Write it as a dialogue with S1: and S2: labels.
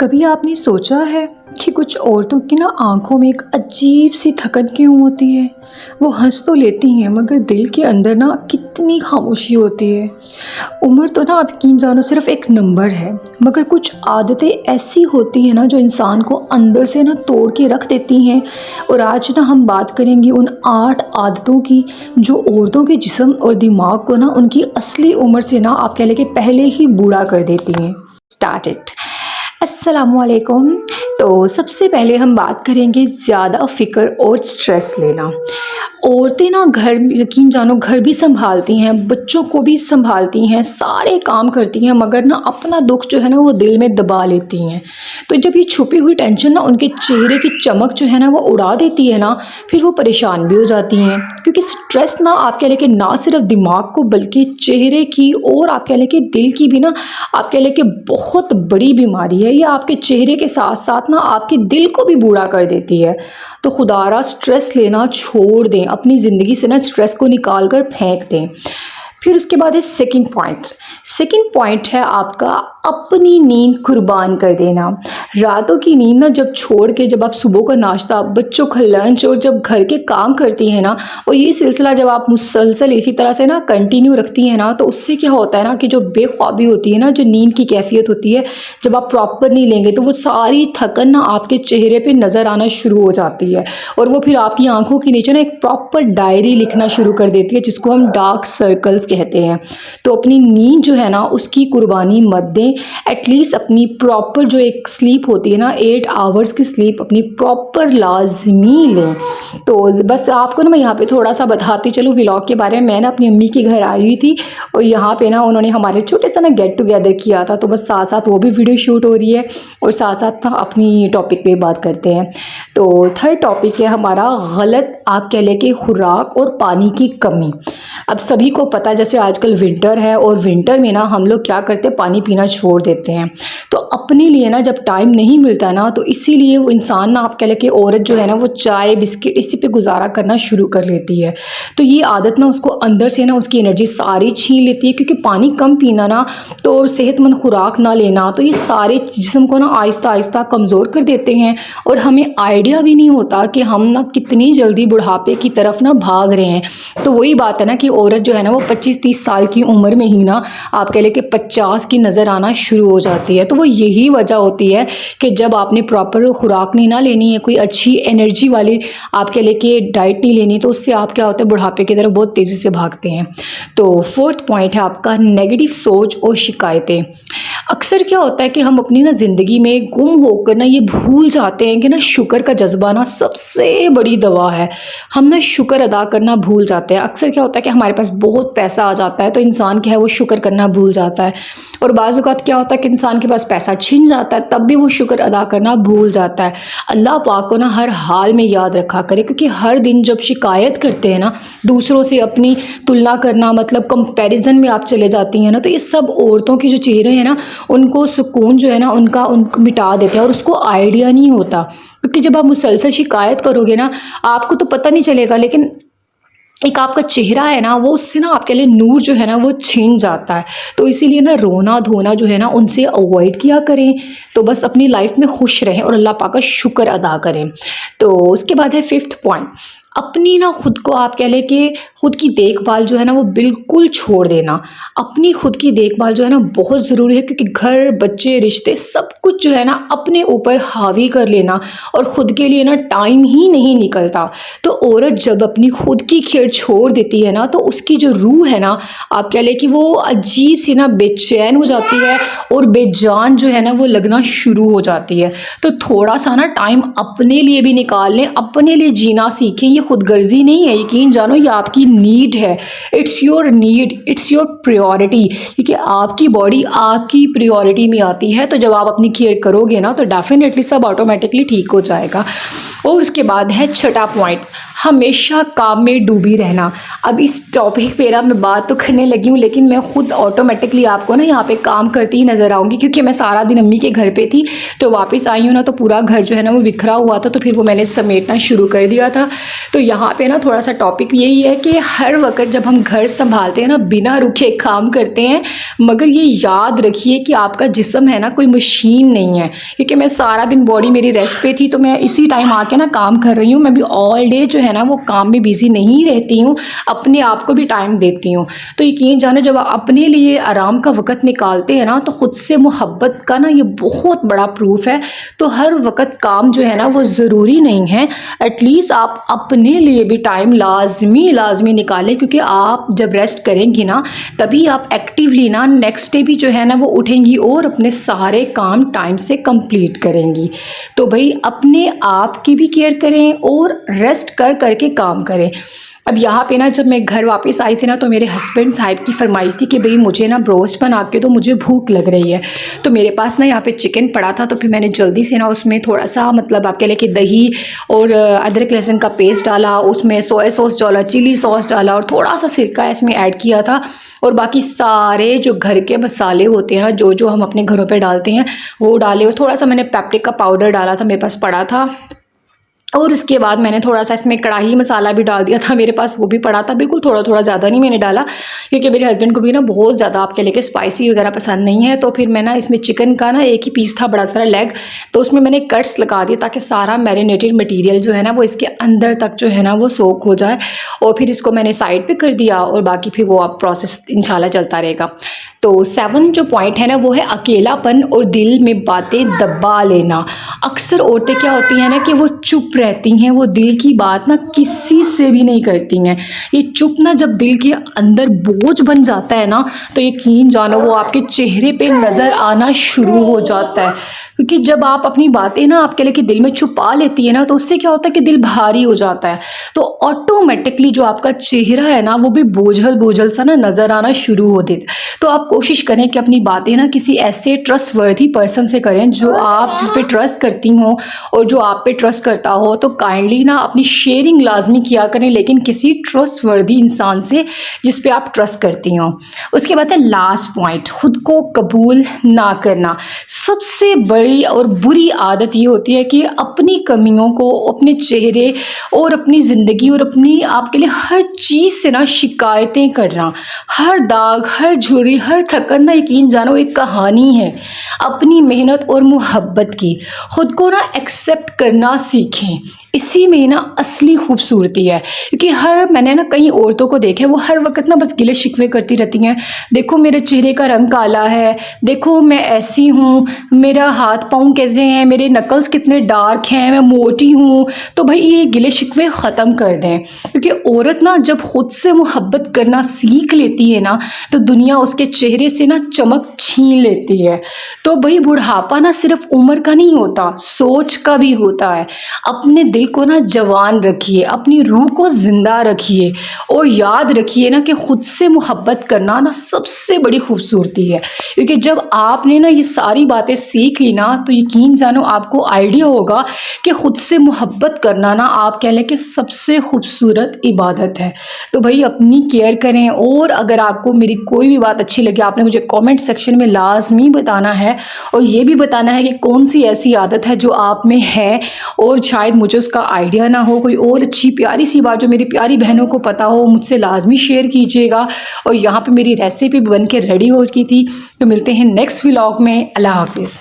S1: कभी आपने सोचा है कि कुछ औरतों की ना आंखों में एक अजीब सी थकन क्यों होती है। वो हंस तो लेती हैं मगर दिल के अंदर ना कितनी खामोशी होती है। उम्र तो ना आप यकीन जानो सिर्फ एक नंबर है, मगर कुछ आदतें ऐसी होती हैं ना जो इंसान को अंदर से ना तोड़ के रख देती हैं। और आज ना हम बात करेंगे उन 8 आदतों की जो औरतों के जिस्म और दिमाग को ना उनकी असली उम्र से ना आप कह लें कि पहले ही बूढ़ा कर देती हैं। Start it. अस्सलामुअलैकुम। तो सबसे पहले हम बात करेंगे ज़्यादा फ़िक्र और स्ट्रेस लेना। औरतें ना घर, यकीन जानो, घर भी संभालती हैं, बच्चों को भी संभालती हैं, सारे काम करती हैं, मगर ना अपना दुख जो है ना वो दिल में दबा लेती हैं। तो जब ये छुपी हुई टेंशन ना उनके चेहरे की चमक जो है ना वो उड़ा देती है ना, फिर वो परेशान भी हो जाती हैं। क्योंकि स्ट्रेस ना आप कह लें कि ना सिर्फ दिमाग को बल्कि चेहरे की और आप कह लें कि दिल की भी ना आप कह लें कि बहुत बड़ी बीमारी है। ये आपके चेहरे के साथ साथ ना आपके दिल को भी बूढ़ा कर देती है। तो खुदारा स्ट्रेस लेना छोड़ दें, अपनी ज़िंदगी से ना स्ट्रेस को निकाल कर फेंक दें। फिर उसके बाद है सेकंड पॉइंट। सेकंड पॉइंट है आपका अपनी नींद कुर्बान कर देना। रातों की नींद ना जब छोड़ के जब आप सुबह का नाश्ता, बच्चों का लंच और जब घर के काम करती हैं ना, और ये सिलसिला जब आप मुसलसल इसी तरह से ना कंटिन्यू रखती हैं ना, तो उससे क्या होता है ना कि जो बेख्वाबी होती है ना, जो नींद की कैफियत होती है, जब आप प्रॉपर नहीं लेंगे तो वो सारी थकन ना आपके चेहरे पे नज़र आना शुरू हो जाती है। और वो फिर आपकी आंखों के नीचे ना एक प्रॉपर डायरी लिखना शुरू कर देती है जिसको हम डार्क सर्कल्स कहते हैं। तो अपनी नींद जो है ना उसकी कुर्बानी मत दें। एटलीस्ट अपनी प्रॉपर जो एक स्लीप होती है ना 8 आवर्स की स्लीप अपनी प्रॉपर लाजमी लें। तो बस आपको ना मैं यहाँ पे थोड़ा सा बताती चलूँ व्लॉग के बारे में। मैं ना अपनी अम्मी के घर आई हुई थी और यहाँ पे ना उन्होंने हमारे छोटे सा ना गेट टुगेदर किया था। तो बस साथ साथ वो भी वीडियो शूट हो रही है और साथ साथ ना अपनी टॉपिक पे बात करते हैं। तो थर्ड टॉपिक है हमारा गलत आप कह लें कि खुराक और पानी की कमी। अब सभी को पता है जैसे आजकल विंटर है और विंटर में ना हम लोग क्या करते हैं, पानी पीना छोड़ देते हैं। तो अपने लिए ना जब टाइम नहीं मिलता ना, तो इसीलिए वो इंसान ना आप कह लें कि औरत जो है ना वो चाय बिस्किट इसी पे गुजारा करना शुरू कर लेती है। तो ये आदत ना उसको अंदर से ना उसकी एनर्जी सारी छीन लेती है। क्योंकि पानी कम पीना ना तो सेहतमंद खुराक ना लेना, तो ये सारे जिस्म को ना आहिस्ता आहिस्ता कमज़ोर कर देते हैं। और हमें आइडिया भी नहीं होता कि हम ना कितनी जल्दी बुढ़ापे की तरफ ना भाग रहे हैं। तो वही बात है ना कि औरत जो है ना वो 25-30 साल की उम्र में ही ना आप कह लें कि 50 की नज़र आना शुरू हो जाती है। तो वो यही वजह होती है कि जब आपने प्रॉपर खुराक नहीं ना लेनी है, कोई अच्छी एनर्जी वाली आप कह लें कि डाइट नहीं लेनी, तो उससे आप क्या होता है बुढ़ापे की तरफ बहुत तेज़ी से भागते हैं। तो फोर्थ पॉइंट है आपका नेगेटिव सोच और शिकायतें। अक्सर क्या होता है कि हम अपनी ना ज़िंदगी में गुम होकर ना ये भूल जाते हैं कि ना शुक्र का जज्बा ना सबसे बड़ी दवा है। हम ना शुक्र अदा करना भूल जाते हैं। अक्सर क्या होता है कि हमारे पास बहुत पैसा आ जाता है तो इंसान क्या है वो शुक्र करना भूल जाता है। और बाज़ औक़ात क्या होता है कि इंसान के पास पैसा छिन जाता है तब भी वो शुक्र अदा करना भूल जाता है। अल्लाह पाक को ना हर हाल में याद रखा करे, क्योंकि हर दिन जब शिकायत करते हैं ना, दूसरों से अपनी तुलना करना, मतलब कंपैरिजन में आप चले जाती हैं ना, तो ये सब औरतों के जो चेहरे हैं ना उनको सुकून जो है ना उनको मिटा देते हैं और उसको आइडिया नहीं होता। क्योंकि जब आप मुसलसल शिकायत करोगे ना आपको तो पता नहीं चलेगा, लेकिन एक आपका चेहरा है ना वो उससे ना आपके लिए नूर जो है ना वो छीन जाता है। तो इसीलिए ना रोना धोना जो है ना उनसे अवॉइड किया करें। तो बस अपनी लाइफ में खुश रहें और अल्लाह पाक का शुक्र अदा करें। तो उसके बाद है फिफ्थ पॉइंट, अपनी ना खुद को आप कह लें कि खुद की देखभाल जो है ना वो बिल्कुल छोड़ देना। अपनी खुद की देखभाल जो है ना बहुत ज़रूरी है, क्योंकि घर, बच्चे, रिश्ते सब कुछ जो है ना अपने ऊपर हावी कर लेना और ख़ुद के लिए ना टाइम ही नहीं निकलता। तो औरत जब अपनी खुद की खेल छोड़ देती है ना तो उसकी जो रूह है ना आप कह लें कि वो अजीब सी ना बेचैन हो जाती है और बेजान जो है ना वो लगना शुरू हो जाती है। तो थोड़ा सा ना टाइम अपने लिए भी निकाल लें, अपने लिए जीना सीखें। ये खुदगर्जी नहीं है, यकीन जानो ये आपकी नीड है। It's your need, it's your priority, क्योंकि आपकी बॉडी आपकी प्रायोरिटी में आती है। तो जब आप अपनी केयर करोगे ना तो डेफिनेटली सब ऑटोमेटिकली ठीक हो जाएगा। और उसके बाद है छठा पॉइंट, हमेशा काम में डूबी रहना। अब इस टॉपिक पे ना मैं बात तो करने लगी हूँ लेकिन मैं खुद ऑटोमेटिकली आपको ना यहाँ पे काम करती ही नज़र आऊँगी, क्योंकि मैं सारा दिन अम्मी के घर पे थी। तो वापस आई हूँ ना तो पूरा घर जो है ना वो बिखरा हुआ था, तो फिर वो मैंने समेटना शुरू कर दिया था। तो यहाँ पे ना थोड़ा सा टॉपिक यही है कि हर वक्त जब हम घर संभालते हैं ना, बिना रुके काम करते हैं, मगर ये याद रखिए कि आपका जिस्म है ना कोई मशीन नहीं है। क्योंकि मैं सारा दिन बॉडी मेरी रेस्ट पे थी, तो मैं इसी टाइम आके ना काम कर रही हूँ। मैं भी ऑल डे जो है ना वो काम में बिजी नहीं रहती हूँ, अपने आप को भी टाइम देती हूँ। तो यकीन जानो, जब आप अपने लिए आराम का वक्त निकालते हैं ना, तो ख़ुद से मोहब्बत का ना ये बहुत बड़ा प्रूफ है। तो हर वक्त काम जो है ना वो ज़रूरी नहीं है, एटलीस्ट आप अपने लिए भी टाइम लाजमी निकालें। क्योंकि आप जब रेस्ट करेंगी ना, तभी आप एक्टिवली ना नेक्स्ट डे भी जो है ना वो उठेंगी और अपने सारे काम टाइम से कंप्लीट करेंगी। तो भाई अपने आप की भी केयर करें और रेस्ट कर करके काम करें। अब यहाँ पे ना जब मैं घर वापस आई थी ना, तो मेरे हस्बैंड साहब की फरमाइश थी कि भाई मुझे ना ब्रोस्ट बना के दो, मुझे भूख लग रही है। तो मेरे पास ना यहाँ पे चिकन पड़ा था, तो फिर मैंने जल्दी से ना उसमें थोड़ा सा मतलब आप कह लें कि दही और अदरक लहसुन का पेस्ट डाला, उसमें सोया सॉस डाला, चिली सॉस डाला और थोड़ा सा सिरका इसमें ऐड किया था। और बाकी सारे जो घर के मसाले होते हैं, जो जो हम अपने घरों पर डालते हैं, वो डाले। और थोड़ा सा मैंने पेप्रिका पाउडर डाला था, मेरे पास पड़ा था। और इसके बाद मैंने थोड़ा सा इसमें कढ़ाई मसाला भी डाल दिया था, मेरे पास वो भी पड़ा था। बिल्कुल थोड़ा थोड़ा, ज़्यादा नहीं मैंने डाला, क्योंकि मेरे हस्बैंड को भी ना बहुत ज़्यादा आपके लेके स्पाइसी वगैरह पसंद नहीं है। तो फिर मैं ना इसमें चिकन का ना एक ही पीस था, बड़ा सारा लेग, तो उसमें मैंने कट्स लगा दिए ताकि सारा मैरिनेटेड मटीरियल जो है ना वो इसके अंदर तक जो है ना वो सोक हो जाए। और फिर इसको मैंने साइड पर कर दिया, और बाकी फिर वो आप प्रोसेस इंशाल्लाह चलता रहेगा। तो 7 जो पॉइंट है ना वो है अकेलापन और दिल में बातें दबा लेना। अक्सर औरतें क्या होती हैं ना कि वो चुप रहती हैं, वो दिल की बात ना किसी से भी नहीं करती हैं। ये चुप ना जब दिल के अंदर बोझ बन जाता है ना, तो यकीन जानो वो आपके चेहरे पे नज़र आना शुरू हो जाता है। क्योंकि जब आप अपनी बातें ना आपके लिए कि दिल में छुपा लेती है ना, तो उससे क्या होता है कि दिल भारी हो जाता है। तो ऑटोमेटिकली जो आपका चेहरा है ना वो भी बोझल बोझल सा ना नज़र आना शुरू हो देता है। तो आप कोशिश करें कि अपनी बातें ना किसी ऐसे ट्रस्टवर्दी पर्सन से करें जो आप जिस पे ट्रस्ट करती हो और जो आप पे ट्रस्ट करता हो। तो काइंडली ना अपनी शेयरिंग लाजमी किया करें, लेकिन किसी ट्रस्टवर्दी इंसान से जिस पे आप ट्रस्ट करती हो। उसके बाद है लास्ट पॉइंट, खुद को कबूल ना करना। सबसे बड़ी और बुरी आदत ये होती है कि अपनी कमियों को, अपने चेहरे और अपनी ज़िंदगी और अपनी आपके लिए हर चीज़ से ना शिकायतें करना। हर दाग, हर झुर्री, हर थकन ना यकीन जानो एक कहानी है अपनी मेहनत और मोहब्बत की। खुद को ना एक्सेप्ट करना सीखें, इसी में ना असली खूबसूरती है। क्योंकि मैंने ना कई औरतों को देखा है, वो हर वक्त ना बस गिले शिकवे करती रहती हैं। देखो मेरे चेहरे का रंग काला है, देखो मैं ऐसी हूँ, मेरा हाथ पाँव कैसे हैं, मेरे नकल्स कितने डार्क हैं, मैं मोटी हूँ। तो भाई ये गिले शिकवे ख़त्म कर दें। क्योंकि औरत ना जब खुद से मोहब्बत करना सीख लेती है ना, तो दुनिया उसके चेहरे से ना चमक छीन लेती है। तो भाई बुढ़ापा ना सिर्फ उम्र का नहीं होता, सोच का भी होता है। अपने दिल को ना जवान रखिए, अपनी रूह को ज़िंदा रखिए, और याद रखिए ना कि खुद से मोहब्बत करना ना सबसे बड़ी खूबसूरती है। क्योंकि जब आपने ना ये सारी बातें सीख ली ना, तो यकीन जानो आपको आइडिया होगा कि खुद से मोहब्बत करना ना आप कह लें कि सबसे खूबसूरत इबादत है। तो भाई अपनी केयर करें, और अगर आपको मेरी कोई भी बात अच्छी लगे, आपने मुझे कमेंट सेक्शन में लाजमी बताना है, और ये भी बताना है कि कौन सी ऐसी आदत है जो आप में है और शायद मुझे उसका आइडिया ना हो। कोई और अच्छी प्यारी सी बात जो मेरी प्यारी बहनों को पता हो, मुझसे लाजमी शेयर कीजिएगा। और यहाँ पे मेरी रेसिपी बन के रेडी हो चुकी थी। तो मिलते हैं नेक्स्ट व्लॉग में। अल्लाह हाफिज़।